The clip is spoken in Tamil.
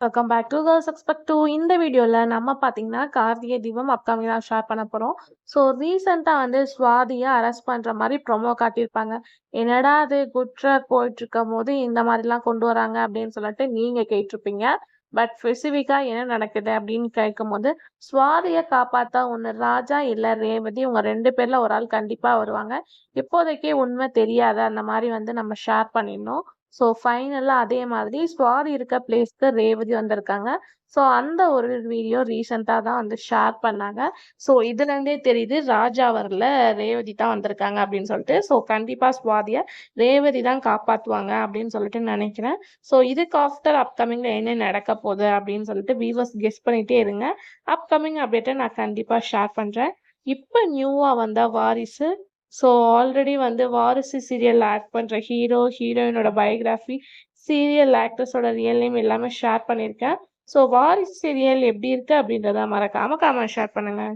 Welcome back to girls expect too. இந்த வீடியோவில் நம்ம பார்த்தீங்கன்னா கார்த்திகை தீபம் அப்கமிங் தான் ஷேர் பண்ண போகிறோம். ஸோ ரீசெண்டாக வந்து ஸ்வாதியை அரெஸ்ட் பண்ணுற மாதிரி ப்ரொமோ காட்டியிருப்பாங்க. என்னடா அது குட் ட்ராக் போயிட்டு இருக்கும் போது இந்த மாதிரிலாம் கொண்டு வராங்க அப்படின்னு சொல்லிட்டு நீங்கள் கேட்டிருப்பீங்க. பட் ஸ்பெசிஃபிக்காக என்ன நடக்குது அப்படின்னு கேட்கும்போது ஸ்வாதியை காப்பாற்ற ஒன்று ராஜா இல்லை ரேவதி, உங்க ரெண்டு பேரில் ஒரு ஆள் கண்டிப்பாக வருவாங்க. இப்போதைக்கே உண்மை தெரியாது அந்த மாதிரி வந்து நம்ம ஷேர் பண்ணிடணும். ஸோ ஃபைனலாக அதே மாதிரி ஸ்வாதி இருக்க பிளேஸ்க்கு ரேவதி வந்திருக்காங்க. ஸோ அந்த ஒரு வீடியோ ரீசெண்டாக தான் வந்து ஷேர் பண்ணாங்க. ஸோ இதுலேருந்தே தெரியுது ராஜா வரல, ரேவதி தான் வந்திருக்காங்க அப்படின்னு சொல்லிட்டு. ஸோ கண்டிப்பாக ஸ்வாதியை ரேவதி தான் காப்பாற்றுவாங்க அப்படின்னு சொல்லிட்டு நினைக்கிறேன். ஸோ இதுக்கு ஆஃப்டர் அப்கமிங்கில் என்ன நடக்க போகுது அப்படின்னு சொல்லிட்டு வியூவர்ஸ் கெஸ் பண்ணிகிட்டே இருங்க. அப்கமிங் அப்டேட்டை நான் கண்டிப்பாக ஷேர் பண்ணுறேன். இப்போ நியூவாக வந்த வாரிசு. ஸோ ஆல்ரெடி வந்து வாரிசு சீரியல் ஆக்ட் பண்ணுற ஹீரோ ஹீரோயினோட பயோகிராஃபி, சீரியல் ஆக்ட்ரஸோட ரியல் நேம் எல்லாமே ஷேர் பண்ணியிருக்கேன். ஸோ வாரிசு சீரியல் எப்படி இருக்குது அப்படின்றத மறக்காமல் கமெண்ட் ஷேர் பண்ணுங்கள்.